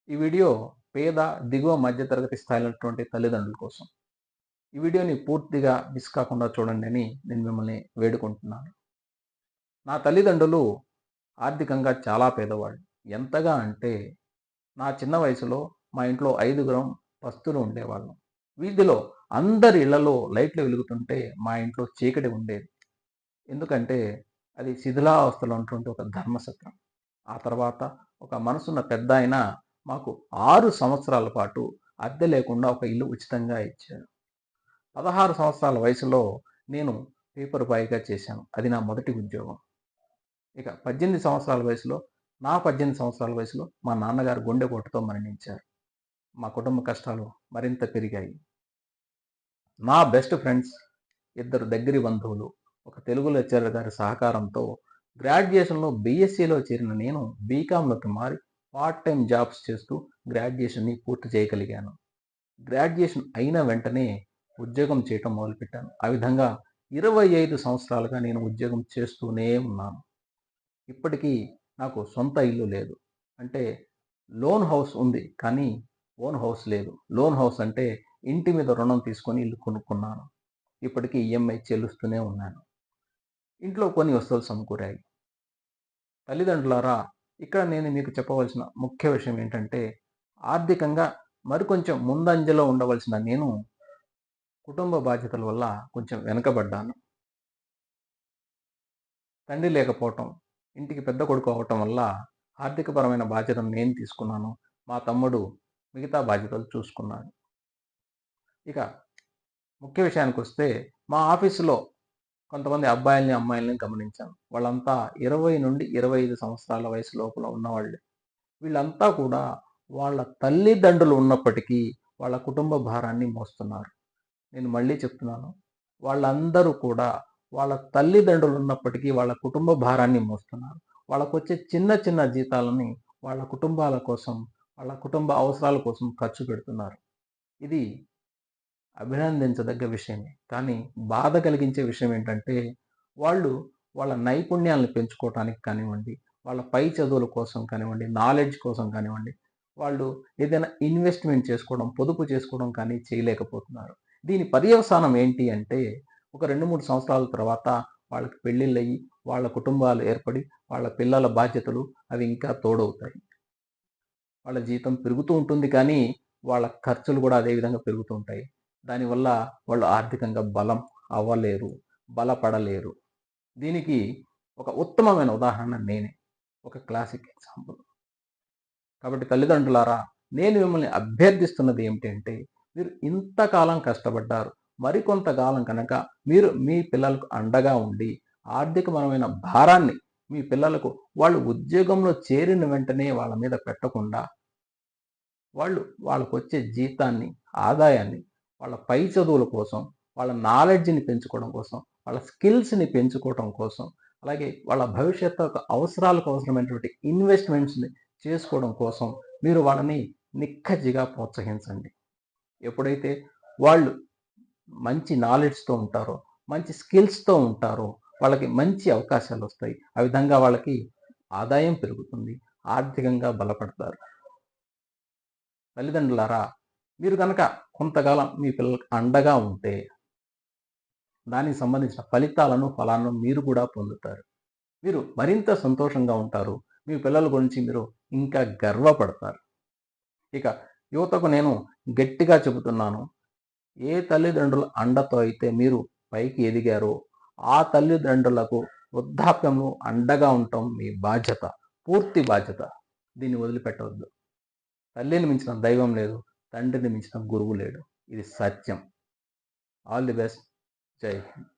ఈ వీడియో పేద, దిగువ మధ్య తరగతి స్థాయిలో ఉన్నటువంటి తల్లిదండ్రుల కోసం. ఈ వీడియోని పూర్తిగా మిస్ కాకుండా చూడండి అని నేను మిమ్మల్ని వేడుకుంటున్నాను. నా తల్లిదండ్రులు ఆర్థికంగా చాలా పేదవాళ్ళు. ఎంతగా అంటే నా చిన్న వయసులో మా ఇంట్లో 5గురం పస్తులు ఉండేవాళ్ళం. వీధిలో అందరి ఇళ్లలో లైట్లు వెలుగుతుంటే మా ఇంట్లో చీకటి ఉండేది. ఎందుకంటే అది శిథిలావస్థలో ఉన్నటువంటి ఒక ధర్మసత్రం. ఆ తర్వాత ఒక మనసున్న పెద్దాయన మాకు 6 సంవత్సరాల పాటు అద్దె లేకుండా ఒక ఇల్లు ఉచితంగా ఇచ్చాడు. 16 సంవత్సరాల వయసులో నేను పేపర్ బాయ్‌గా చేశాను. అది నా మొదటి ఉద్యోగం. ఇక 18 సంవత్సరాల వయసులో మా నాన్నగారు గుండెపోటుతో మరణించారు. మా కుటుంబ కష్టాలు మరింత పెరిగాయి. నా బెస్ట్ ఫ్రెండ్స్, ఇద్దరు దగ్గరి బంధువులు, ఒక తెలుగు లెక్చరర్ గారి సహకారంతో గ్రాడ్యుయేషన్‌లో బీఎస్సీలో చేరిన నేను బీకామ్‌లోకి మారి పార్ట్ టైమ్ జాబ్స్ చేస్తూ గ్రాడ్యుయేషన్‌ని పూర్తి చేయగలిగాను. గ్రాడ్యుయేషన్ అయిన వెంటనే ఉద్యోగం చేయటం మొదలుపెట్టాను. ఆ విధంగా 25 సంవత్సరాలుగా నేను ఉద్యోగం చేస్తూనే ఉన్నాను. ఇప్పటికీ నాకు సొంత ఇల్లు లేదు. అంటే లోన్ హౌస్ ఉంది. కానీ ఓన్ హౌస్ లేదు. లోన్ హౌస్ అంటే ఇంటి మీద రుణం తీసుకొని ఇల్లు కొనుక్కున్నాను. ఇప్పటికీ ఈఎంఐ చెల్లిస్తూనే ఉన్నాను. ఇంట్లో కొన్ని వస్తువులు సమకూరాయి. తల్లిదండ్రులారా, ఇక్కడ నేను మీకు చెప్పవలసిన ముఖ్య విషయం ఏంటంటే, ఆర్థికంగా మరికొంచెం ముందంజలో ఉండవలసిన నేను కుటుంబ బాధ్యతల వల్ల కొంచెం వెనకబడ్డాను. తండ్రి లేకపోవటం, ఇంటికి పెద్ద కొడుకు అవ్వటం వల్ల ఆర్థికపరమైన బాధ్యతను నేను తీసుకున్నాను. మా తమ్ముడు మిగతా బాధ్యతలు చూసుకున్నాడు. ఇక ముఖ్య విషయానికొస్తే, మా ఆఫీసులో కొంతమంది అబ్బాయిల్ని, అమ్మాయిల్ని గమనించాను. వాళ్ళంతా 20-25 సంవత్సరాల వయసు లోపల ఉన్నవాళ్ళే. వీళ్ళంతా కూడా వాళ్ళ తల్లిదండ్రులు ఉన్నప్పటికీ వాళ్ళ కుటుంబ భారాన్ని మోస్తున్నారు. నేను మళ్ళీ చెప్తున్నాను. వాళ్ళందరూ కూడా వాళ్ళ తల్లిదండ్రులు ఉన్నప్పటికీ వాళ్ళ కుటుంబ భారాన్ని మోస్తున్నారు. వాళ్ళకొచ్చే చిన్న చిన్న జీతాలని వాళ్ళ కుటుంబాల కోసం, వాళ్ళ కుటుంబ అవసరాల కోసం ఖర్చు పెడుతున్నారు. ఇది అభినందించదగ్గ విషయమే. కానీ బాధ కలిగించే విషయం ఏంటంటే, వాళ్ళు వాళ్ళ నైపుణ్యాలను పెంచుకోవటానికి కానివ్వండి, వాళ్ళ పై చదువుల కోసం కానివ్వండి, నాలెడ్జ్ కోసం కానివ్వండి, వాళ్ళు ఏదైనా ఇన్వెస్ట్‌మెంట్ చేసుకోవడం, పొదుపు చేసుకోవడం కానీ చేయలేకపోతున్నారు. దీని పర్యవసానం ఏంటి అంటే, ఒక 2, 3 సంవత్సరాల తర్వాత వాళ్ళకి పెళ్ళిళ్ళయ్యి, వాళ్ళ కుటుంబాలు ఏర్పడి, వాళ్ళ పిల్లల బాధ్యతలు అవి ఇంకా తోడవుతాయి. వాళ్ళ జీతం పెరుగుతూ ఉంటుంది కానీ, వాళ్ళ ఖర్చులు కూడా అదే విధంగా పెరుగుతూ ఉంటాయి. దానివల్ల వాళ్ళు ఆర్థికంగా బలం అవ్వలేరు, బలపడలేరు. దీనికి ఒక ఉత్తమమైన ఉదాహరణ నేనే. ఒక క్లాసిక్ ఎగ్జాంపుల్. కాబట్టి తల్లిదండ్రులారా, నేను మిమ్మల్ని అభ్యర్థిస్తున్నది ఏమిటంటే, మీరు ఇంతకాలం కష్టపడ్డారు. మరికొంతకాలం కనుక మీరు మీ పిల్లలకు అండగా ఉండి, ఆర్థికపరమైన భారాన్ని మీ పిల్లలకు వాళ్ళు ఉద్యోగంలో చేరిన వెంటనే వాళ్ళ మీద పెట్టకుండా వాళ్ళకొచ్చే జీతాన్ని, ఆదాయాన్ని వాళ్ళ పై చదువుల కోసం, వాళ్ళ నాలెడ్జ్‌ని పెంచుకోవడం కోసం, వాళ్ళ స్కిల్స్‌ని పెంచుకోవటం కోసం, అలాగే వాళ్ళ భవిష్యత్తు యొక్క అవసరాలకు అవసరమైనటువంటి ఇన్వెస్ట్‌మెంట్స్‌ని చేసుకోవడం కోసం మీరు వాళ్ళని నిక్కచ్చిగా ప్రోత్సహించండి. ఎప్పుడైతే వాళ్ళు మంచి నాలెడ్జ్‌తో ఉంటారో, మంచి స్కిల్స్‌తో ఉంటారో, వాళ్ళకి మంచి అవకాశాలొస్తాయి. ఆ విధంగా వాళ్ళకి ఆదాయం పెరుగుతుంది. ఆర్థికంగా బలపడతారు. తల్లిదండ్రులారా, మీరు గనక కొంతకాలం మీ పిల్లలకి అండగా ఉంటే, దానికి సంబంధించిన ఫలాలను మీరు కూడా పొందుతారు. మీరు మరింత సంతోషంగా ఉంటారు. మీ పిల్లల గురించి మీరు ఇంకా గర్వపడతారు. ఇక యువతకు నేను గట్టిగా చెబుతున్నాను. ఏ తల్లిదండ్రుల అండతో అయితే మీరు పైకి ఎదిగారో, ఆ తల్లిదండ్రులకు వృద్ధాప్యంలో అండగా ఉండటం మీ బాధ్యత. పూర్తి బాధ్యత. దీన్ని వదిలిపెట్టవద్దు. తల్లిని మించిన దైవం లేదు. తండ్రిని మించిన గురువు లేడు. ఇది సత్యం. All the best. జై హింద్.